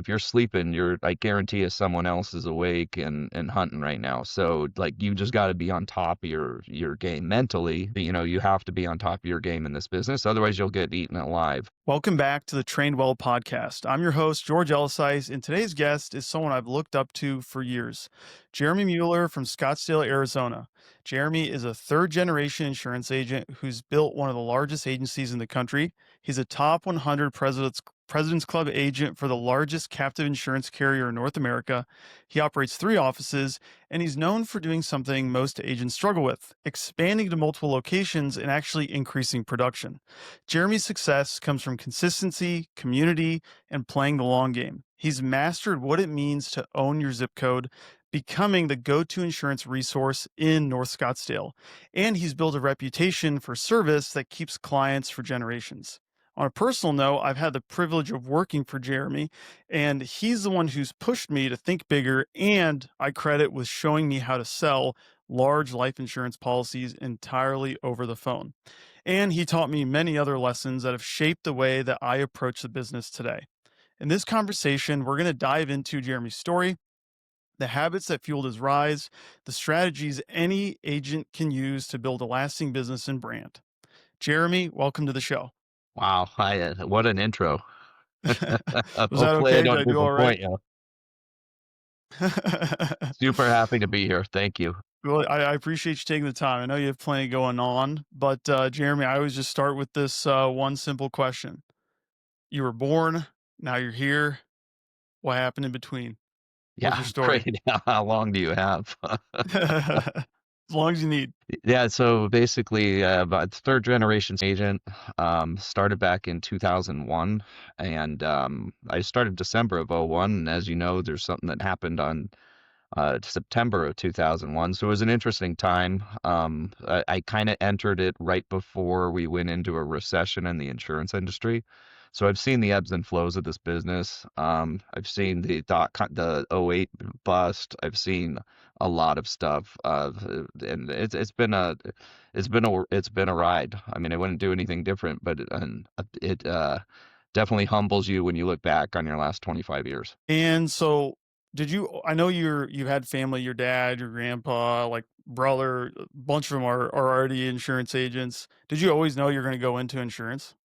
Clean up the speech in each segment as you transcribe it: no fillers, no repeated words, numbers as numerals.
If you're sleeping, I guarantee you someone else is awake and hunting right now. So like you just got to be on top of your game mentally. You have to be on top of your game in this business. Otherwise you'll get eaten alive. Welcome back to the Trained Well podcast. I'm your host, George Elisize, and today's guest is someone I've looked up to for years, Jeremy Mueller from Scottsdale, Arizona. Jeremy is a third generation insurance agent who's built one of the largest agencies in the country. He's a top 100 President's Club agent for the largest captive insurance carrier in North America. He operates 3 offices, and he's known for doing something most agents struggle with, expanding to multiple locations and actually increasing production. Jeremy's success comes from consistency, community, and playing the long game. He's mastered what it means to own your zip code, becoming the go to insurance resource in North Scottsdale. And he's built a reputation for service that keeps clients for generations. On a personal note, I've had the privilege of working for Jeremy, and he's the one who's pushed me to think bigger, and I credit with showing me how to sell large life insurance policies entirely over the phone. And he taught me many other lessons that have shaped the way that I approach the business today. In this conversation, we're going to dive into Jeremy's story, the habits that fueled his rise, the strategies any agent can use to build a lasting business and brand. Jeremy, welcome to the show. Wow, what an intro. Was that Hopefully I okay? Did don't I do all right? disappoint you. Super happy to be here. Thank you. Well, I appreciate you taking the time. I know you have plenty going on, but Jeremy, I always just start with this one simple question. You were born, now you're here. What happened in between? What's your Yeah, story? great. How long do you have? As long as you need. Yeah, so basically, about third generation agent, started back in 2001, and I started December of '01. And as you know, there's something that happened on September of 2001. So it was an interesting time. I kind of entered it right before we went into a recession in the insurance industry. So I've seen the ebbs and flows of this business. I've seen the '08 bust. I've seen a lot of stuff. And it's been a ride. I mean, I wouldn't do anything different, but it definitely humbles you when you look back on your last 25 years. And so did you I know you had family, your dad, your grandpa, like brother, a bunch of them are already insurance agents. Did you always know you're going to go into insurance?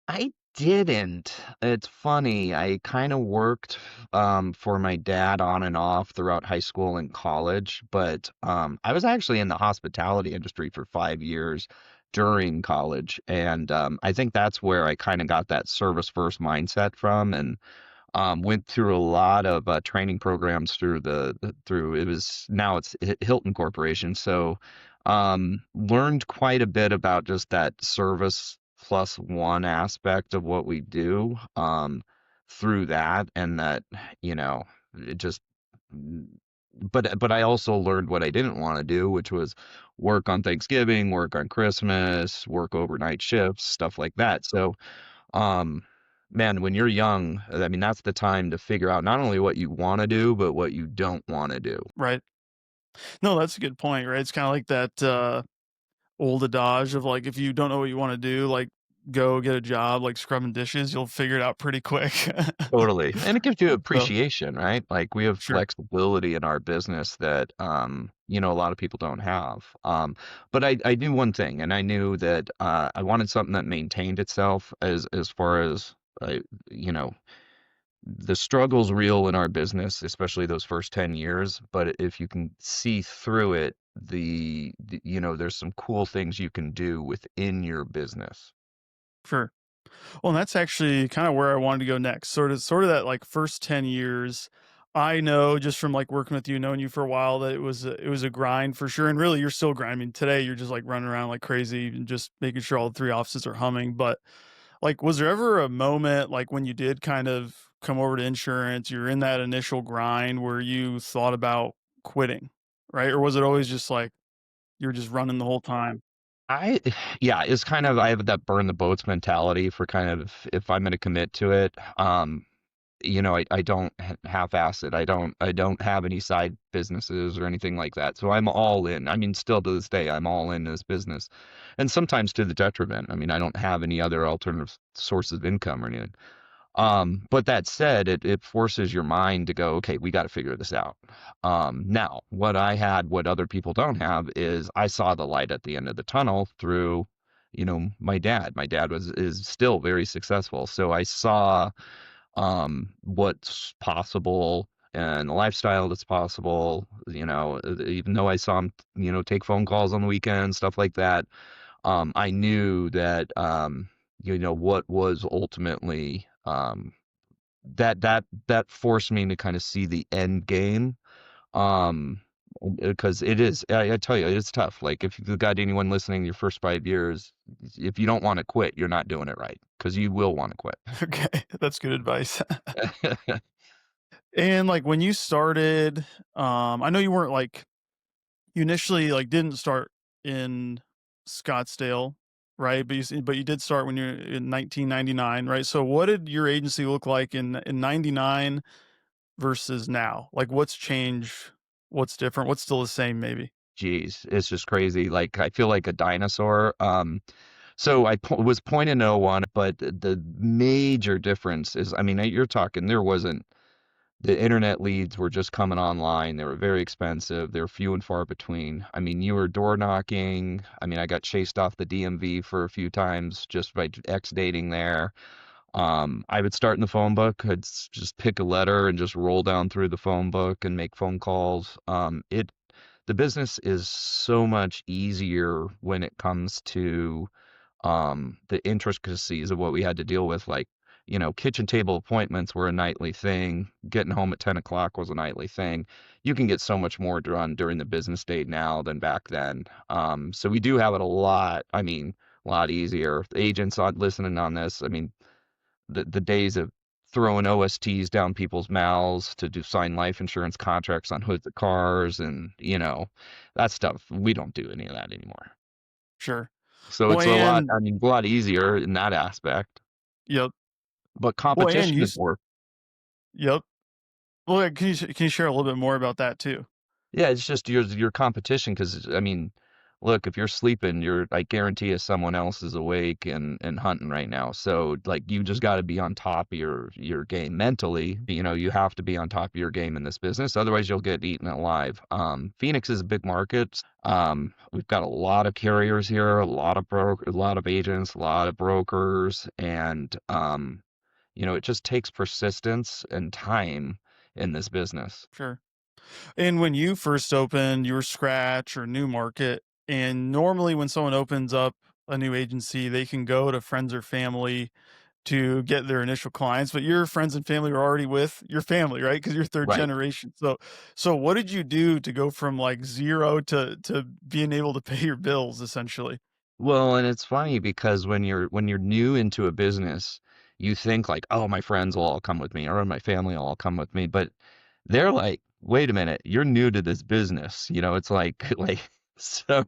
I didn't. It's funny. I kind of worked for my dad on and off throughout high school and college, but I was actually in the hospitality industry for 5 years during college, and I think that's where I kind of got that service first mindset from, and went through a lot of training programs through through it was now it's Hilton Corporation. So learned quite a bit about just that service plus one aspect of what we do through that, and that you know it just but I also learned what I didn't want to do, which was work on Thanksgiving, work on Christmas, work overnight shifts, stuff like that. So um, man, when you're young, I mean, that's the time to figure out not only what you want to do, but what you don't want to do. Right. No, that's a good point, right? It's kind of like that old adage of like if you don't know what you want to do, like go get a job like scrubbing dishes, you'll figure it out pretty quick. Totally. And it gives you So, appreciation, right? Like we have sure. flexibility in our business that a lot of people don't have. But I knew one thing, and I knew that I wanted something that maintained itself as far as you know, the struggle's real in our business, especially those first 10 years. But if you can see through it, there's some cool things you can do within your business. Sure. Well, and that's actually kind of where I wanted to go next. Sort of that like first 10 years. I know just from like working with you, knowing you for a while that it was a grind for sure. And really you're still grinding. Today you're just like running around like crazy and just making sure all the 3 offices are humming. But like was there ever a moment like when you did kind of come over to insurance, you're in that initial grind where you thought about quitting, right? Or was it always just like you're just running the whole time? I yeah, it's kind of I have that burn the boats mentality for kind of if I'm going to commit to it. I don't half-ass it. I don't have any side businesses or anything like that. So I'm all in. I mean, still to this day, I'm all in this business, and sometimes to the detriment. I mean, I don't have any other alternative sources of income or anything. But that said, it forces your mind to go, okay, we got to figure this out. Now, what I had, what other people don't have, is I saw the light at the end of the tunnel through, my dad. My dad is still very successful, so I saw what's possible and the lifestyle that's possible. Even though I saw him, take phone calls on the weekend, stuff like that. I knew that what was ultimately that forced me to kind of see the end game. Um, because it is, I tell you, it's tough. Like if you've got anyone listening your first 5 years, if you don't want to quit, you're not doing it right because you will want to Okay, that's good advice. quit. And, like, when you started, I know you weren't, like you initially, like, didn't start in Scottsdale, right? But you did start when you're in 1999, right? So what did your agency look like in 99 versus now? Like, what's changed? What's different? What's still the same maybe? Jeez, it's just crazy. Like I feel like a dinosaur. So was point in '01, but the major difference is, I mean, you're talking there wasn't the internet leads were just coming online. They were very expensive. They were few and far between. I mean, you were door knocking. I mean, I got chased off the DMV for a few times just by ex dating there. I would start in the phone book. Just pick a letter and just roll down through the phone book and make phone calls. The business is so much easier when it comes to the intricacies of what we had to deal with. Like, kitchen table appointments were a nightly thing. Getting home at 10 o'clock was a nightly thing. You can get so much more done during the business day now than back then. So we do have it a lot, I mean, a lot easier. The agents on listening on this, I mean, the days of throwing OSTs down people's mouths to do sign life insurance contracts on hoods of cars and, that stuff, we don't do any of that anymore. Sure. So Well, it's a lot, and I mean, a lot easier in that aspect, yep. but Well, and competition you is s more. Yep. Well, yeah, can you share a little bit more about that too? Yeah, it's just your competition because I mean, look, if you're sleeping, I guarantee you someone else is awake and hunting right now. So like you just got to be on top of your game mentally. You have to be on top of your game in this business, otherwise you'll get eaten alive. Phoenix is a big market. We've got a lot of carriers here, a lot of agents, a lot of brokers, and it just takes persistence and time in this business. Sure. And when you first opened your scratch or new market, and normally when someone opens up a new agency, they can go to friends or family to get their initial clients, but your friends and family are already with your family, right? Because you're third Right. generation. So what did you do to go from like zero to being able to pay your bills essentially? Well, and it's funny because when you're new into a business, you think like, "Oh, my friends will all come with me, or my family will all come with me." But they're like, "Wait a minute, you're new to this business." It's like so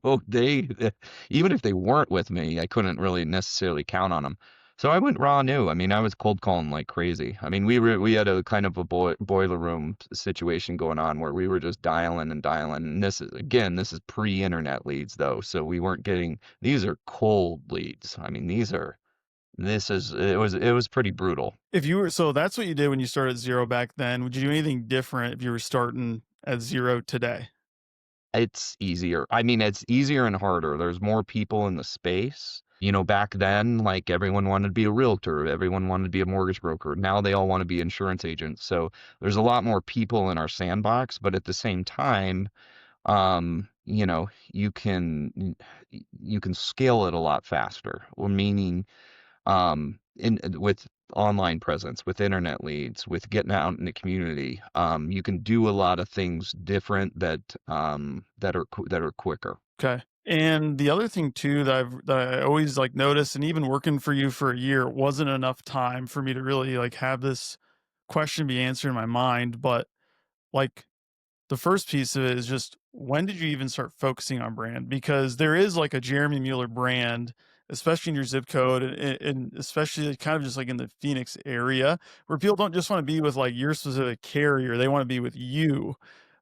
even if they weren't with me, I couldn't really necessarily count on them. So I went raw new. I mean, I was cold calling like crazy. I mean, we had a kind of a boiler room situation going on where we were just dialing and dialing. And this is pre-internet leads though, so we weren't getting these are cold leads. I mean, it was pretty brutal. If you were so that's what you did when you started at 0 back then. Would you do anything different if you were starting at 0 today? It's easier. I mean, it's easier and harder. There's more people in the space. Back then, like everyone wanted to be a realtor, everyone wanted to be a mortgage broker. Now they all want to be insurance agents. So there's a lot more people in our sandbox, but at the same time, you can scale it a lot faster. Well, meaning in with online presence, with internet leads, with getting out in the community, you can do a lot of things different that are quicker. Okay. And the other thing too that I always like noticed, and even working for you for a year, wasn't enough time for me to really like have this question be answered in my mind. But like the first piece of it is just when did you even start focusing on brand? Because there is like a Jeremy Mueller brand, especially in your zip code, and especially kind of just like in the Phoenix area, where people don't just want to be with like your specific carrier; they want to be with you,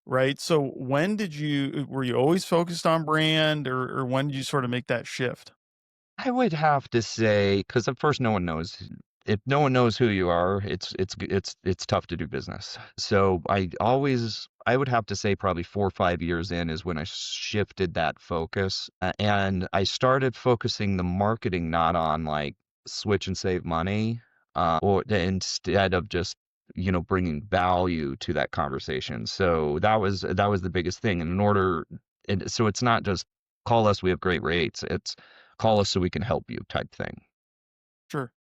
right? So when did you were you always focused on brand, or when did you sort of make that shift? I would have to say, because at first no one knows. if no one knows who you are, it's tough to do business. So I would have to say probably 4 or 5 years in is when I shifted that focus, and I started focusing the marketing not on like switch and save money, or instead of just bringing value to that conversation. So that was the biggest thing. And in order, and so it's not just call us, we have great rates. It's call us so we can help you type thing. Sure.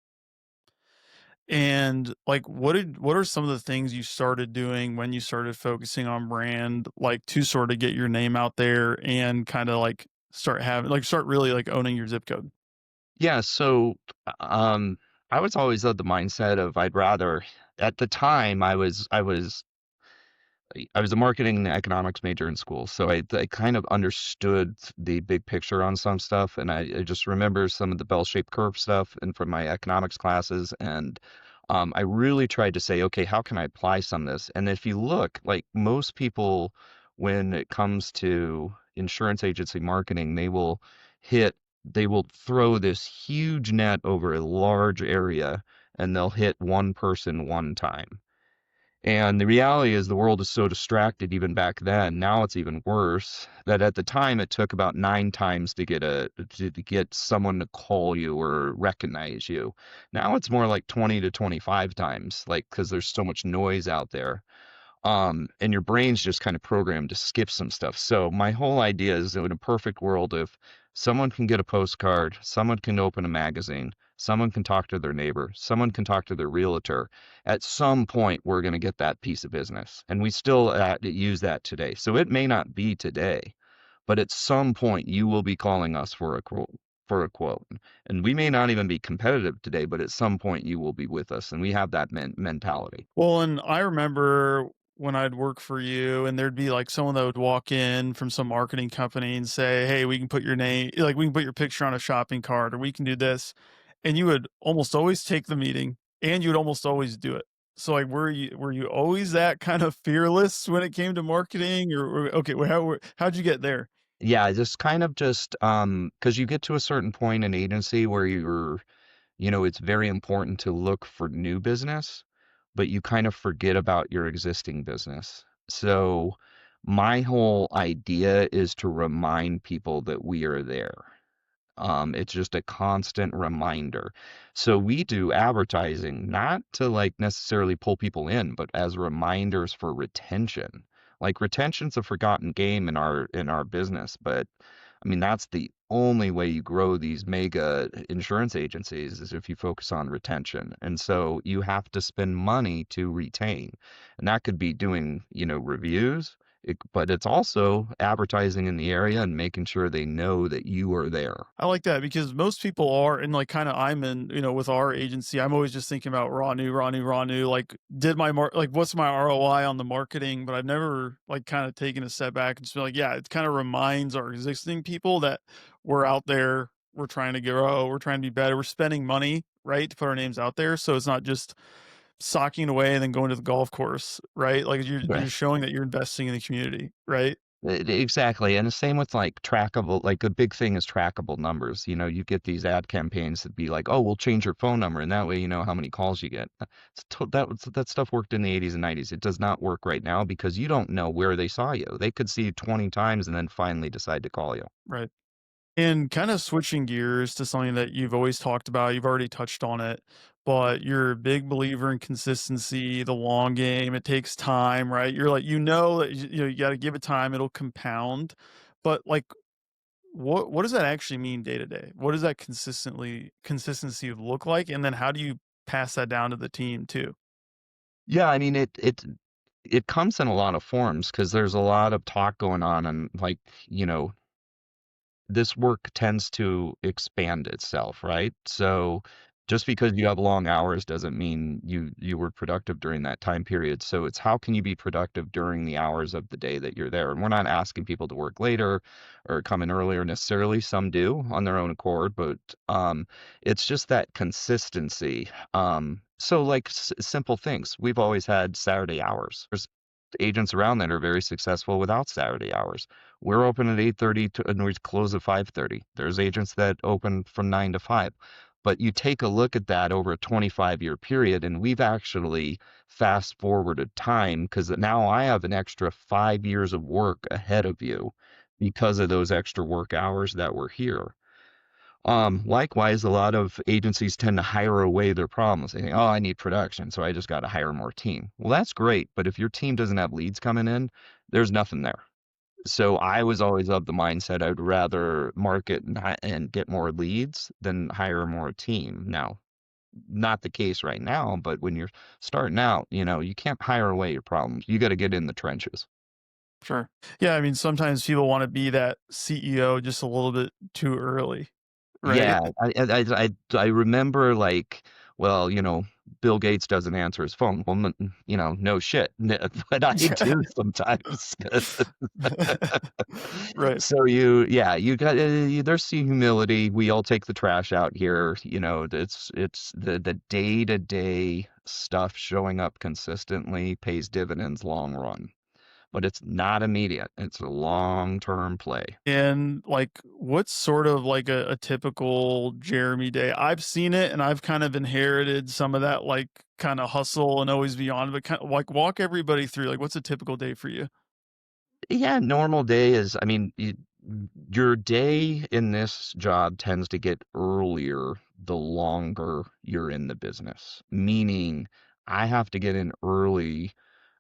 And, like, what are some of the things you started doing when you started focusing on brand, like, to sorta get your name out there and kinda, like, start really, like, owning your zip code? Yeah, so um I was always of the mindset of I'd rather at the time I was a marketing and economics major in school, so I kind of understood the big picture on some stuff, and I just remember some of the bell-shaped curve stuff and from my economics classes, and I really tried to say, okay, how can I apply some of this? And if you look, like most people, when it comes to insurance agency marketing, they will throw this huge net over a large area, and they'll hit one person one time. And the reality is the world is so distracted even back then. Now it's even worse that at the time it took about 9 times to get someone to call you or recognize you. Now it's more like 20 to 25 times, like because there's so much noise out there, and your brain's just kind of programmed to skip some stuff. So my whole idea is that in a perfect world, if someone can get a postcard, someone can open a magazine, someone can talk to their neighbor, someone can talk to their realtor, at some point we're going to get that piece of business, and we still use that today. So it may not be today, but at some point you will be calling us for a quote. For a quote, and we may not even be competitive today, but at some point you will be with us, and we have that mentality. Well, and I remember when I'd work for you and there'd be like someone that would walk in from some marketing company and say, "Hey, we can put your name, like we can put your picture on a shopping cart or we can do this." And you would almost always take the meeting and you would almost always do it. So like were you always that kind of fearless when it came to marketing or okay, well, how'd you get there? Yeah, just kind of just because you get to a certain point in agency where it's very important to look for new business, but you kind of forget about your existing business. So my whole idea is to remind people that we are there. It's just a constant reminder. So we do advertising not to like necessarily pull people in, but as reminders for retention. Like retention's a forgotten game in our business, but I mean that's the only way you grow these mega insurance agencies is if you focus on retention. And so you have to spend money to retain. And that could be doing, reviews, but it's also advertising in the area and making sure they know that you are there. I like that because most people are, and like kind of I'm in, with our agency, I'm always just thinking about raw new, raw new, raw new. Like, like, what's my ROI on the marketing? But I've never like kind of taken a step back and just be like, yeah, it kind of reminds our existing people that we're out there, we're trying to grow, we're trying to be better, we're spending money, right, to put our names out there. So it's not just socking away and then going to the golf course, right? Like you're Right. showing that you're investing in the community, right? Exactly. And the same with like trackable, like a big thing is trackable numbers. You get these ad campaigns that be like, oh, we'll change your phone number. And that way, you know how many calls you get. That stuff worked in the 80s and 90s. It does not work right now because you don't know where they saw you. They could see you 20 times and then finally decide to call you. Right. And kind of switching gears to something that you've always talked about, you've already touched on it, but you're a big believer in consistency, the long game. It takes time, right? You're like, that you got to give it time, it'll compound. But like, what does that actually mean day to day? What does that consistency look like? And then how do you pass that down to the team too? Yeah, I mean it comes in a lot of forms because there's a lot of talk going on and like, this work tends to expand itself, right? So just because you have long hours doesn't mean you were productive during that time period. So it's how can you be productive during the hours of the day that you're there? And we're not asking people to work later or come in earlier necessarily. Some do on their own accord, but it's just that consistency. So like simple things. We've always had Saturday hours. There's agents around that are very successful without Saturday hours. We're open at 8:30 and we close at 5:30. There's agents that open from 9 to 5. But you take a look at that over a 25-year period, and we've actually fast forwarded time because now I have an extra 5 years of work ahead of you because of those extra work hours that were here. Likewise, a lot of agencies tend to hire away their problems. They think, oh, I need production, so I just got to hire more team. Well, that's great, but if your team doesn't have leads coming in, there's nothing there. So I was always of the mindset I'd rather market and get more leads than hire more team. Now, not the case right now, but when you're starting out, you can't hire away your problems. You got to get in the trenches. Sure. Yeah, I mean, sometimes people wanna be that CEO just a little bit too early, right? Yeah, I remember like, well, Bill Gates doesn't answer his phone. Well, no shit, but I do sometimes. Right. So you got there's the humility. We all take the trash out here. It's the day-to-day stuff showing up consistently pays dividends long run, but it's not immediate. It's a long-term play. And, like, what's sort of like a typical Jeremy day? I've seen it, and I've kind of inherited some of that, like, kinda hustle and always be on, but kind of like, walk everybody through, like, what's a typical day for you? Yeah, normal day is, I mean, your day in this job tends to get earlier the longer you're in the business. Meaning, I have to get in early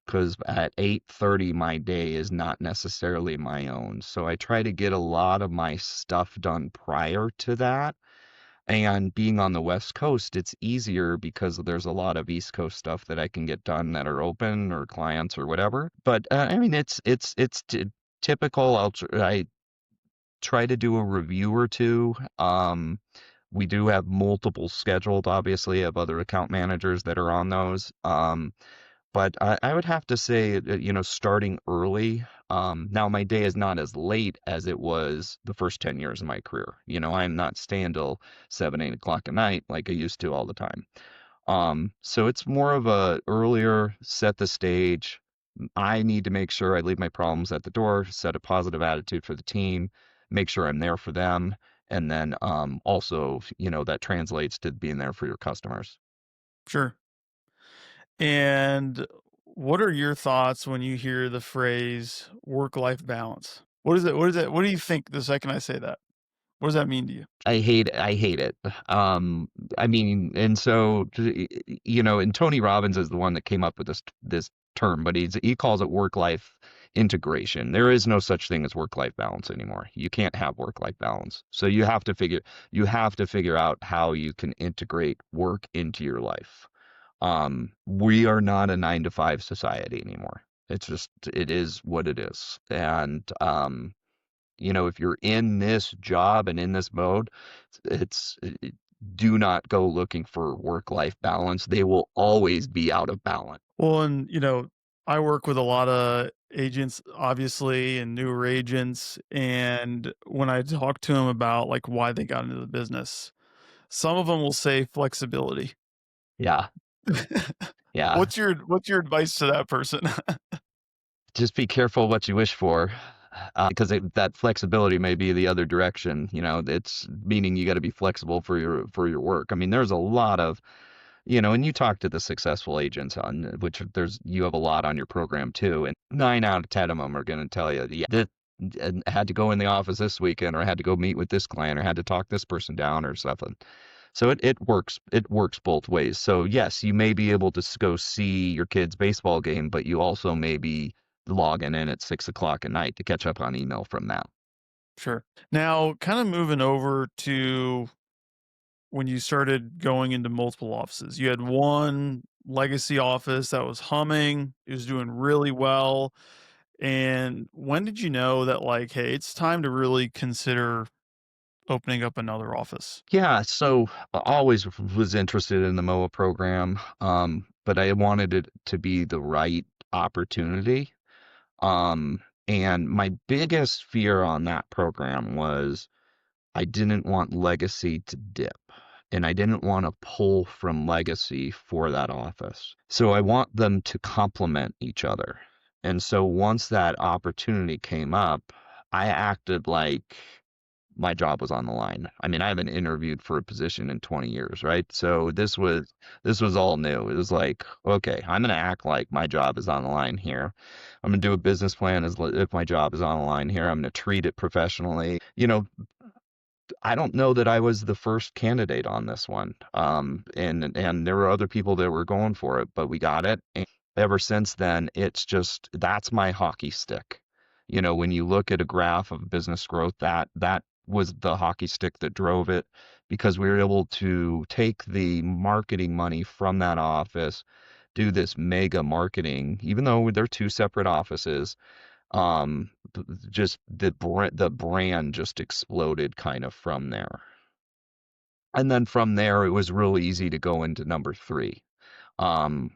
because at 8:30 my day is not necessarily my own. So I try to get a lot of my stuff done prior to that. And being on the West Coast, it's easier because there's a lot of East Coast stuff that I can get done that are open or clients or whatever. But I mean, it's typical. I try to do a review or two. We do have multiple scheduled, obviously, of other account managers that are on those. But I would have to say, starting early. Now my day is not as late as it was the first 10 years of my career. I'm not staying till 7, 8 o'clock at night like I used to all the time. So it's more of a earlier set the stage. I need to make sure I leave my problems at the door, set a positive attitude for the team, make sure I'm there for them, and then also, that translates to being there for your customers. Sure. And what are your thoughts when you hear the phrase work-life balance? What do you think the second I say that? What does that mean to you? I hate it. Um, I mean, and so and Tony Robbins is the one that came up with this term, but he calls it work-life integration. There is no such thing as work-life balance anymore. You can't have work-life balance. So you have to figure out how you can integrate work into your life. We are not a 9 to 5 society anymore. It is what it is. And if you're in this job and in this mode, do not go looking for work-life balance. They will always be out of balance. Well, and, I work with a lot of agents, obviously, and newer agents, and when I talk to them about, like, why they got into the business, some of them will say flexibility. Yeah, yeah. What's your advice to that person? Just be careful what you wish for, because that flexibility may be the other direction. It's meaning you got to be flexible for your work. I mean, there's a lot of and you talk to the successful agents on which you have a lot on your program too, and 9 out of 10 of them are going to tell you, yeah, that and had to go in the office this weekend, or I had to go meet with this client, or had to talk this person down, or something. So it works both ways. So yes, you may be able to go see your kid's baseball game, but you also may be logging in at 6 o'clock at night to catch up on email from that. Sure. Now, kinda moving over to when you started going into multiple offices. You had one legacy office that was humming, it was doing really well, and when did you know that, like, "Hey, it's time to really consider opening up another office?" Yeah, so I always was interested in the MOA program, but I wanted it to be the right opportunity. Um, and my biggest fear on that program was I didn't want legacy to dip, and I didn't want to pull from legacy for that office. So I want them to complement each other. And so once that opportunity came up, I acted like my job was on the line. I mean, I haven't interviewed for a position in 20 years, right? So this was all new. It was like, okay, I'm gonna act like my job is on the line here. I'm gonna do a business plan as if my job is on the line here. I'm gonna treat it professionally. I don't know that I was the first candidate on this one. And there were other people that were going for it, but we got it. And ever since then, it's just that's my hockey stick. When you look at a graph of business growth, that was the hockey stick that drove it because we were able to take the marketing money from that office, do this mega marketing, even though they're two separate offices. Just the brand just exploded kind of from there. And then from there, it was real easy to go into number three. Um,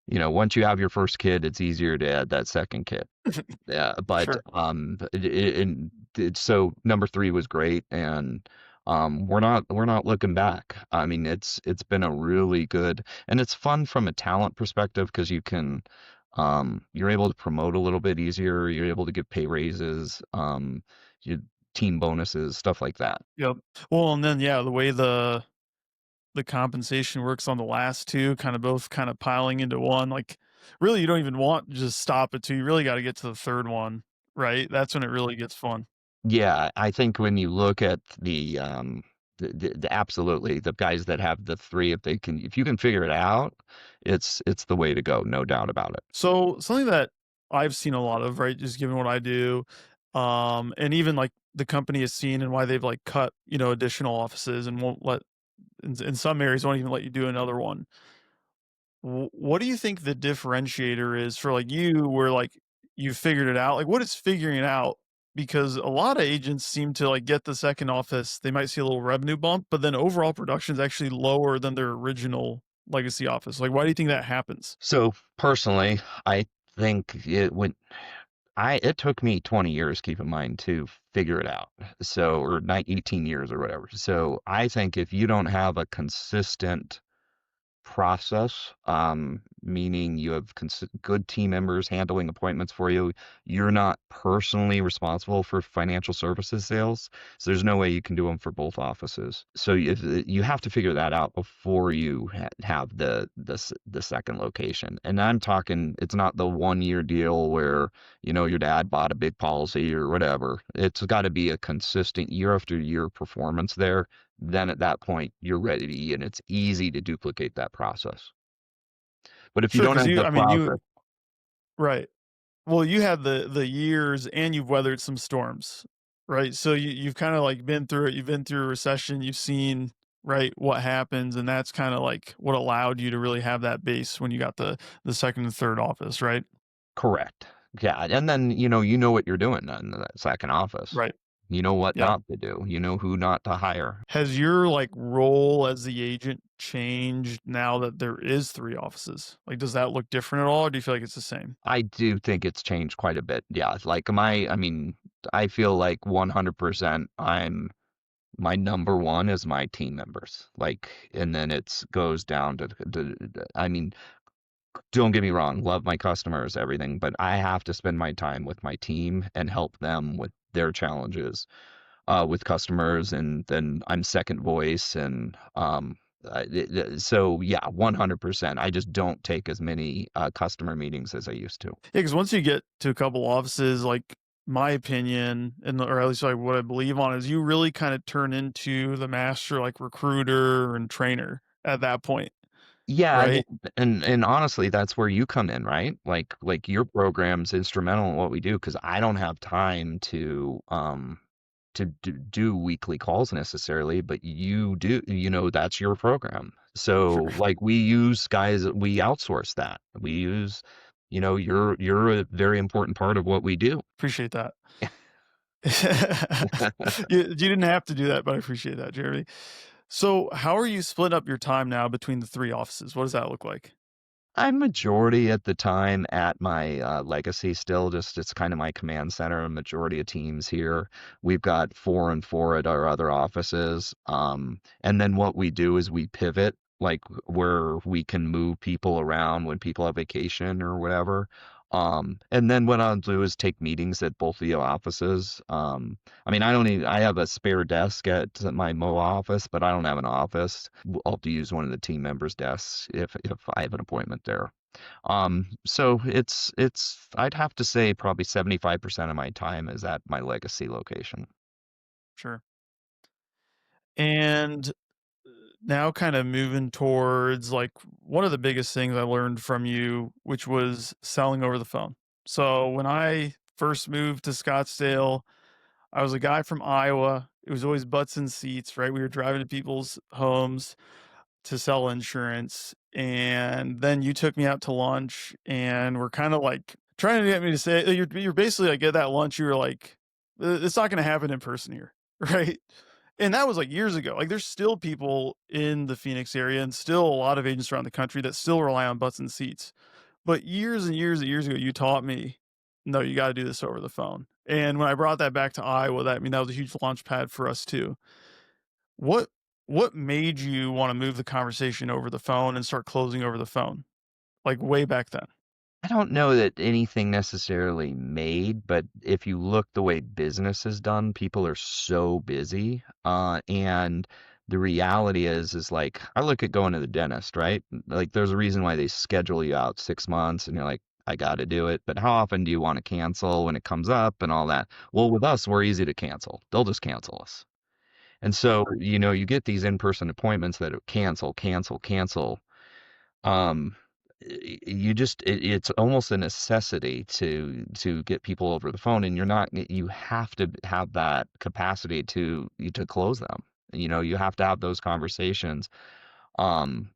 once you have your first kid, it's easier to add that second kid. Yeah, but Sure. so number three was great, and we're not looking back. I mean, it's been a really good, and it's fun from a talent perspective because you're able to promote a little bit easier. You're able to give pay raises, you team bonuses, stuff like that. Yep. Well, and then yeah, the way the compensation works on the last two, kind of both kind of piling into one. Like, really, you don't even want to just stop at two. You really got to get to the third one, right? That's when it really gets fun. Yeah, I think when you look at the absolutely the guys that have the three, if you can figure it out, it's the way to go, no doubt about it. So something that I've seen a lot of, right, just given what I do, and even like the company has seen and why they've like cut, additional offices and won't let in some areas won't even let you do another one. What do you think the differentiator is for like you where like you figured it out? Like what is figuring it out? Because a lot of agents seem to like get the second office, they might see a little revenue bump, but then overall production is actually lower than their original legacy office. Like why do you think that happens? So personally, I think it took me 20 years, keep in mind, to figure it out. So, or 18 years or whatever. So I think if you don't have a consistent process, meaning you have good team members handling appointments for you. You're not personally responsible for financial services sales, so there's no way you can do them for both offices. So you have to figure that out before you have the second location. And I'm talking, it's not the 1 year deal where your dad bought a big policy or whatever. It's got to be a consistent year after year performance there. Then at that point you're ready and it's easy to duplicate that process. But if you Sure, don't because have you the I mean, you process, right. Well, you had the years and you've weathered some storms, right? So you've kind of like been through it. You've been through a recession. You've seen right what happens, and that's kind of like what allowed you to really have that base when you got the second and third office, right? correct. Yeah, and then you know what you're doing in the second office. Right. You know what Yeah. not to do. You know who not to hire. Has your like role as the agent changed now that there is three offices? Like, does that look different at all, or do you feel like it's the same? I do think it's changed quite a bit. Yeah, like I mean, I feel like 100% my number one is my team members. Like, and then it's goes down I mean, don't get me wrong, love my customers, everything, but I have to spend my time with my team and help them with their challenges with customers, and then I'm second voice, and so yeah, 100%. I just don't take as many customer meetings as I used to. Yeah, because once you get to a couple offices, like my opinion, and or at least like what I believe on is you really kind of turn into the master like recruiter and trainer at that point, Yeah, right? and honestly, that's where you come in, right? Like your program's instrumental in what we do because I don't have time to do weekly calls necessarily, but you do, that's your program. Sure. So like we use guys, we outsource that. We use, you're a very important part of what we do. Appreciate that. You didn't have to do that, but I appreciate that, Jeremy. So, how are you split up your time now between the three offices? What does that look like? I'm majority at the time at my legacy still, just it's kind of my command center, a majority of teams here. We've got 4 and 4 at our other offices. And then what we do is we pivot, like where we can move people around when people have vacation or whatever. And then what I'll do is take meetings at both the offices. I mean, I have a spare desk at my Mo office, but I don't have an office. I'll have to use one of the team members' desks if I have an appointment there. So I'd have to say probably 75% of my time is at my legacy location. Sure. And now kind of moving towards like one of the biggest things I learned from you, which was selling over the phone. So when I first moved to Scottsdale, I was a guy from Iowa. It was always butts and seats, right? We were driving to people's homes to sell insurance. And then you took me out to lunch and we're kind of like trying to get me to say, you're basically like at that lunch, you were like, it's not going to happen in person here. Right. And that was like years ago. Like there's still people in the Phoenix area and still a lot of agents around the country that still rely on butts and seats. But years and years ago, you taught me, no, you got to do this over the phone. And when I brought that back to Iowa, that I mean that was a huge launch pad for us too. What what made you wanna move the conversation over the phone and start closing over the phone? Like, way back then? I don't know that anything necessarily made, but if you look the way business is done, people are so busy. And the reality is like I look at going to the dentist, right? Like there's a reason why they schedule you out 6 months and you're like, I got to do it. But how often do you want to cancel when it comes up and all that? Well, with us, we're easy to cancel. They'll just cancel us. And so, you get these in-person appointments that cancel, cancel, cancel. um it's almost a necessity to get people over the phone, and you have to have that capacity to close them. You have to have those conversations. um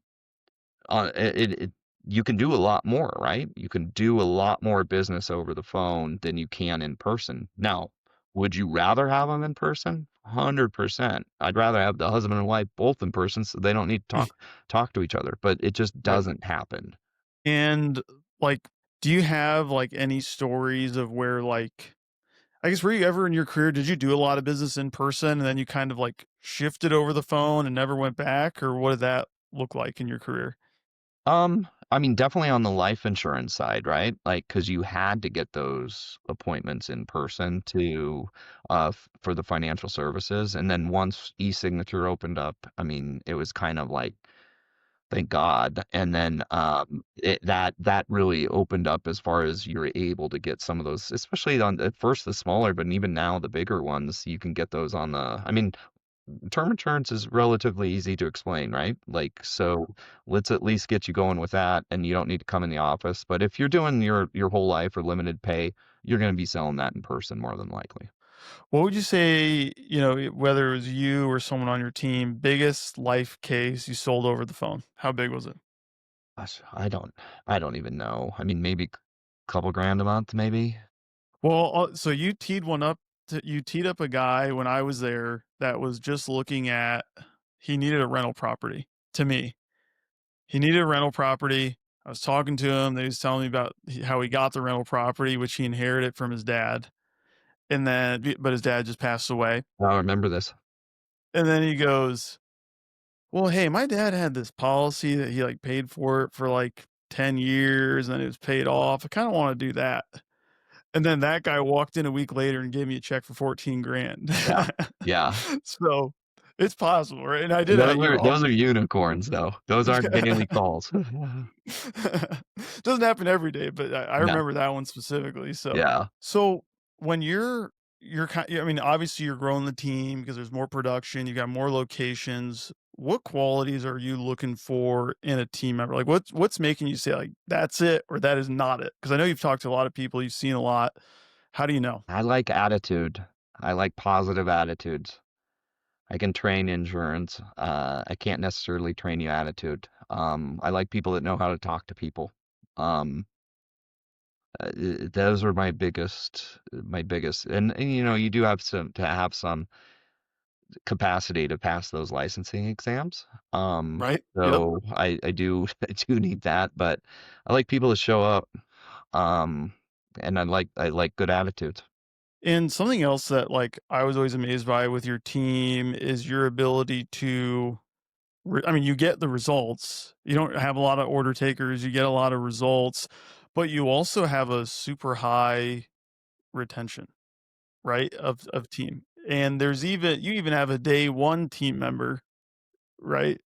it You can do a lot more, right? You can do a lot more business over the phone than you can in person. Now, would you rather have them in person? 100%. I'd rather have the husband and wife both in person so they don't need to talk to each other, but it just Right. doesn't happen. And, like, do you have, like, any stories of where, like I guess, were you ever in your career did you do a lot of business in person and then you kind of, like, shifted over the phone and never went back, or what did that look like in your career? I mean, definitely on the life insurance side, right? Like, because you had to get those appointments in person for the financial services, and then once e-signature opened up, I mean, it was kind of like, thank God. And then, that really opened up as far as you're able to get some of those, especially on at first the smaller, but even now the bigger ones, you can get those on I mean, term insurance is relatively easy to explain, right? Like, so let's at least get you going with that, and you don't need to come in the office. But if you're doing your whole life or limited pay, you're going to be selling that in person more than likely. What would you say, whether it was you or someone on your team, biggest life case you sold over the phone? How big was it? Gosh, I don't even know. I mean, maybe a couple grand a month, maybe. Well, so you teed up a guy when I was there that was just looking at he needed a rental property to me. He needed a rental property. I was talking to him. He was telling me about how he got the rental property, which he inherited from his dad. And then, but his dad just passed away. I remember this. And then he goes, well, hey, my dad had this policy that he like paid for it for like 10 years and then it was paid off. I kind of want to do that. And then that guy walked in a week later and gave me a check for 14 grand. Yeah, yeah. So it's possible, right? And I did that, Those are unicorns, though. Those aren't daily calls. doesn't happen every day, but I No. remember that one specifically. So, Yeah. so when you're kind, I mean, obviously you're growing the team because there's more production, you got more locations. What qualities are you looking for in a team member? Like, what's making you say like that's it or that is not it? Because I know you've talked to a lot of people, you've seen a lot. How do you know? I like attitude. I like positive attitudes. I can train endurance. I can't necessarily train you attitude. I like people that know how to talk to people. Um, those are my biggest, and you do have some capacity to pass those licensing exams. Right? Yep. So I do I do need that, but I like people to show up. Um, and I like good attitudes. And something else that like I was always amazed by with your team is your ability to I mean, you get the results. You don't have a lot of order takers, you get a lot of results, but you also have a super high retention, right, of team, and there's even you even have a day 1 team member, right,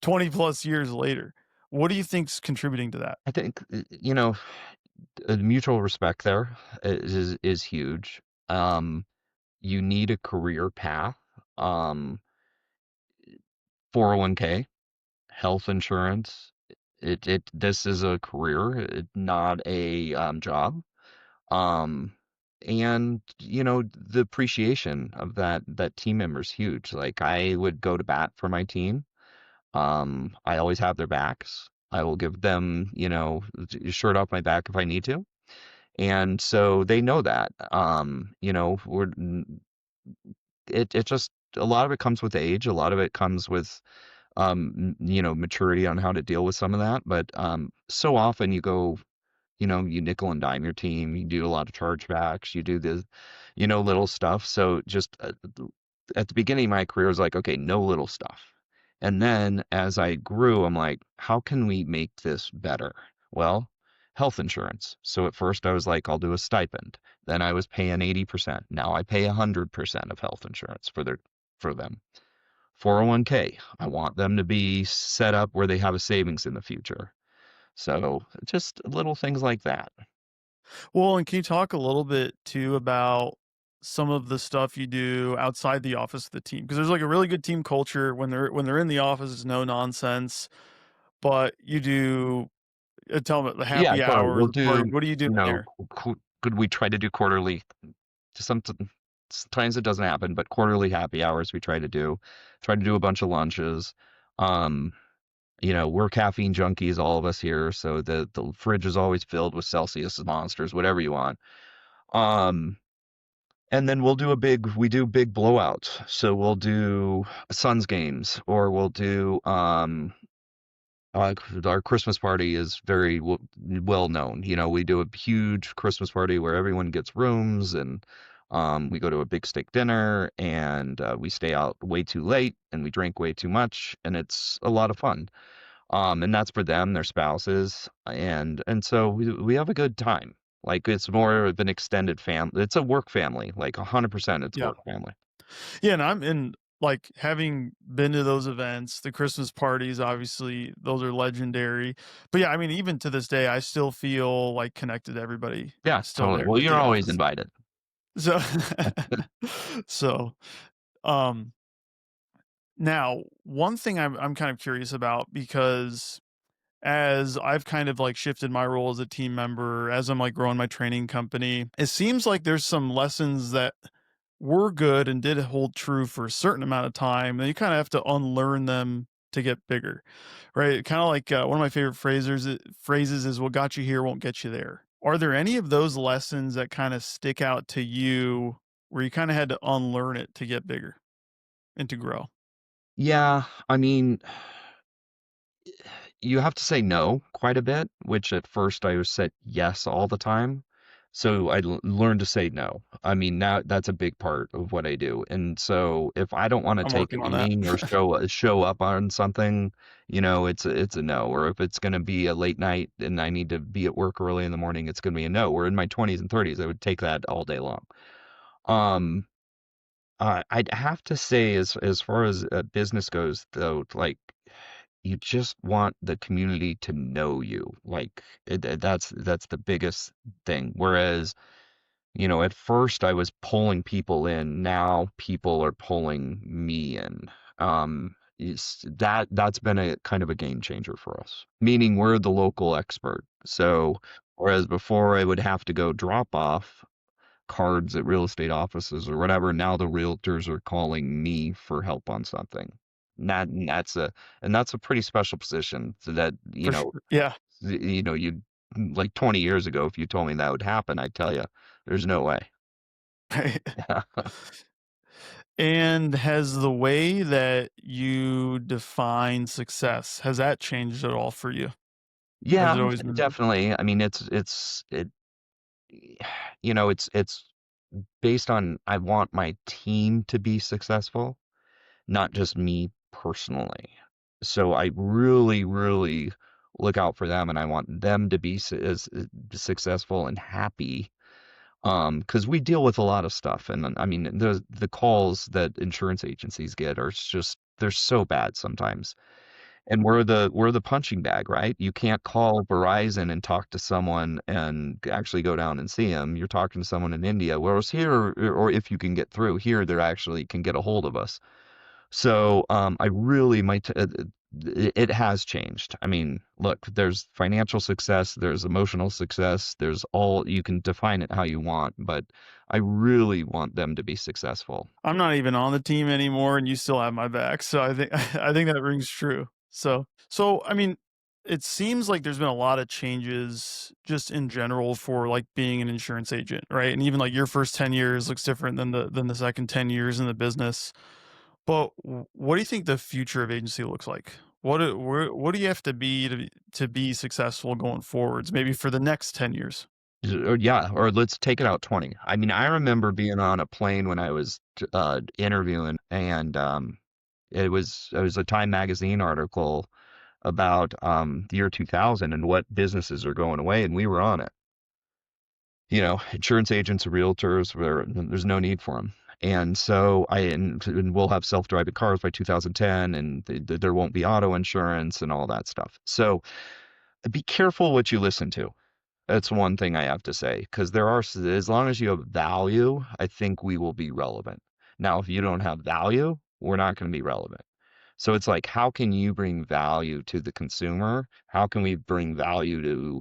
20 plus years later. What do you think's contributing to that? I think, mutual respect there is huge. Um, you need a career path. Um, 401k, health insurance. This is a career, not a job. Um, and the appreciation of that team member is huge. Like I would go to bat for my team. I always have their backs. I will give them, a shirt off my back if I need to. And so they know that. It just a lot of it comes with age. A lot of it comes with maturity on how to deal with some of that. But so often you go, you nickel and dime your team. You do a lot of chargebacks. You do the, little stuff. So just at the beginning of my career, I was like, okay, no little stuff. And then as I grew, I'm like, how can we make this better? Well, health insurance. So at first I was like, I'll do a stipend. Then I was paying 80%. Now I pay 100% of health insurance for them. 401k. I want them to be set up where they have a savings in the future. So just little things like that. Well, and can you talk a little bit too about some of the stuff you do outside the office of the team? Because there's like a really good team culture when they're in the office, it's no nonsense. But you do tell them the Yeah, happy totally. hour, We'll the party. do, What are you doing there? could we try to do quarterly? Some Sometimes it doesn't happen, but quarterly happy hours we try to do a bunch of lunches. Um, we're caffeine junkies, all of us here, so the fridge is always filled with Celsius monsters, whatever you want. Um, and then we do big blowouts. So we'll do Suns games, or we'll do our Christmas party is very well known. We do a huge Christmas party where everyone gets rooms, and we go to a big steak dinner, and we stay out way too late, and we drink way too much, and it's a lot of fun. And that's for them, their spouses, and so we have a good time. Like it's more of an extended family. It's a work family, like 100%. It's a Yeah. work family. Yeah, and I'm in like having been to those events, the Christmas parties, obviously, those are legendary. But yeah, I mean, even to this day, I still feel like connected to everybody Yeah, still totally. there Well, at you're the always office. invited. So, so, um, now one thing I'm kind of curious about because as I've kind of like shifted my role as a team member, as I'm like growing my training company, it seems like there's some lessons that were good and did hold true for a certain amount of time. Then you kind of have to unlearn them to get bigger, right? Kind of like one of my favorite phrases is "What got you here won't get you there." Are there any of those lessons that kind of stick out to you where you kind of had to unlearn it to get bigger and to grow? Yeah, I mean, you have to say no quite a bit, which at first I was said yes all the time. So I learned to say no. I mean, now that's a big part of what I do. And so if I don't want to I'm take a working on that. meeting or show up on something, it's a no. Or if it's going to be a late night and I need to be at work early in the morning, it's going to be a no. Where in my 20s and 30s, I would take that all day long. Um, I'd have to say, as far as business goes, though, like you just want the community to know you. Like that's the biggest thing. Whereas, at first I was pulling people in, now people are pulling me in. That's been a kind of a game changer for us. Meaning we're the local expert. So whereas before I would have to go drop off cards at real estate offices or whatever. Now the realtors are calling me for help on something. And that's a pretty special position. So that, For sure. Yeah. you like 20 years ago, if you told me that would happen, I'd tell you there's no way. And has the way that you define success, has that changed at all for you? Has Yeah, it always been definitely. I mean, it's based on I want my team to be successful, not just me personally. So I really, really look out for them, and I want them to be as successful and happy. Because we deal with a lot of stuff, and I mean the calls that insurance agencies get are just they're so bad sometimes. And we're the punching bag, right? You can't call Verizon and talk to someone and actually go down and see them. You're talking to someone in India, whereas here, or if you can get through here, they actually can get a hold of us. So, I really it has changed. I mean, look, there's financial success, there's emotional success, there's all you can define it how you want, but I really want them to be successful. I'm not even on the team anymore, and you still have my back. So I think I think that rings true. So I mean, it seems like there's been a lot of changes just in general for like being an insurance agent, right? And even like your first 10 years looks different than the second 10 years in the business. But what do you think the future of agency looks like? What do you have to be to be successful going forwards? Maybe for the next 10 years. Or yeah, or let's take it out 20. I mean, I remember being on a plane when I was interviewing, and it was a Time magazine article about the year 2000 and what businesses are going away, and we were on it. Insurance agents, realtors, there's no need for them. And so and we'll have self-driving cars by 2010, and there won't be auto insurance and all that stuff. So be careful what you listen to. That's one thing I have to say, because as long as you have value, I think we will be relevant. Now, if you don't have value, we're not going to be relevant. So it's like, how can you bring value to the consumer? How can we bring value to,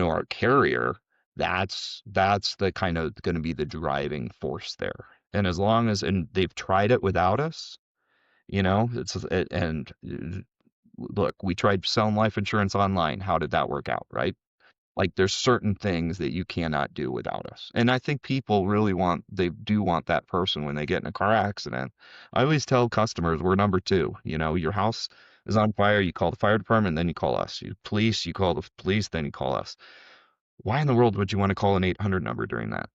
our carrier? That's the kind of going to be the driving force there. And as long as, and they've tried it without us, and look, we tried selling life insurance online. How did that work out, right? Like there's certain things that you cannot do without us. And I think people really they do want that person when they get in a car accident. I always tell customers we're number two. Your house is on fire, you call the fire department, then you call us. You call the police, then you call us. Why in the world would you want to call an 800 number during that?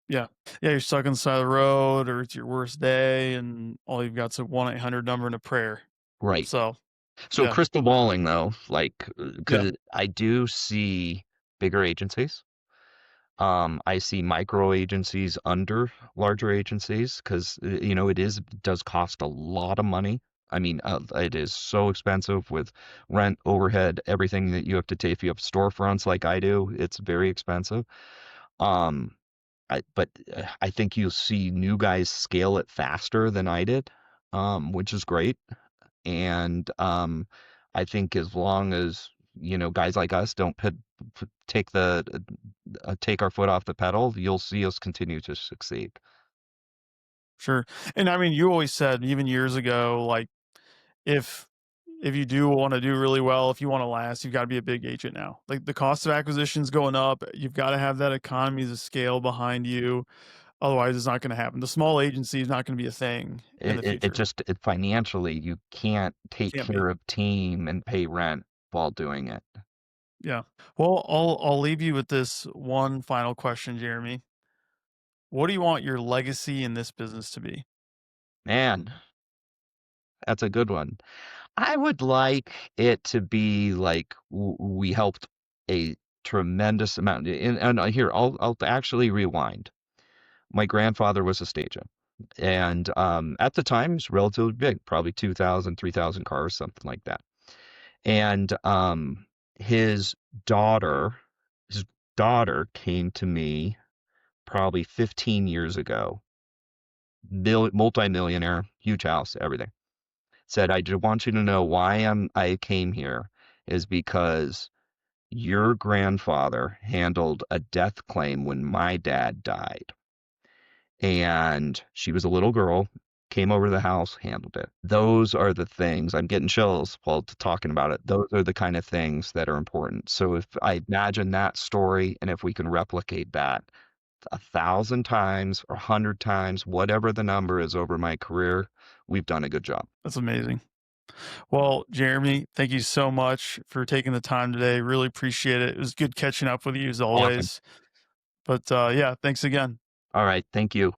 Yeah. Yeah, you're stuck on the side of the road or it's your worst day and all you've got's a 1-800 number and a prayer. Right. So, So yeah. crystal balling though, like, Yeah, because I do see bigger agencies. I see micro agencies under larger agencies because it does cost a lot of money. I mean, it is so expensive with rent, overhead, everything that you have to take. If you have storefronts like I do, it's very expensive. Um, but I think you'll see new guys scale it faster than I did, which is great. And I think as long as guys like us don't take our foot off the pedal, you'll see us continue to succeed. sure. And I mean, you always said even years ago, like if if you do want to do really well, if you want to last, you've got to be a big agent now. Like the cost of acquisition's going up. You've got to have that economies of scale behind you. Otherwise, it's not going to happen. The small agency is not going to be a thing in the It future. just financially you can't take Can't be. care of team and pay rent while doing it. Yeah. Well, I'll leave you with this one final question, Jeremy. What do you want your legacy in this business to be? Man, that's a good one. I would like it to be like we helped a tremendous amount. And here, I'll actually rewind. My grandfather was a stage agent. And at the time, it's relatively big, probably 2,000, 3,000 cars, something like that. And his daughter, his daughter came to me probably 15 years ago, multi-millionaire, huge house, everything. Said, I just want you to know why I came here is because your grandfather handled a death claim when my dad died. And she was a little girl, came over to the house, handled it. Those are the things I'm getting chills while talking about it. Those are the kind of things that are important. So if I imagine that story and if we can replicate that 1,000 times or 100 times, whatever the number is over my career, we've done a good job. That's amazing. Well, Jeremy, thank you so much for taking the time today. Really appreciate it. It was good catching up with you as Awesome. always. But yeah, thanks again. All right. Thank you.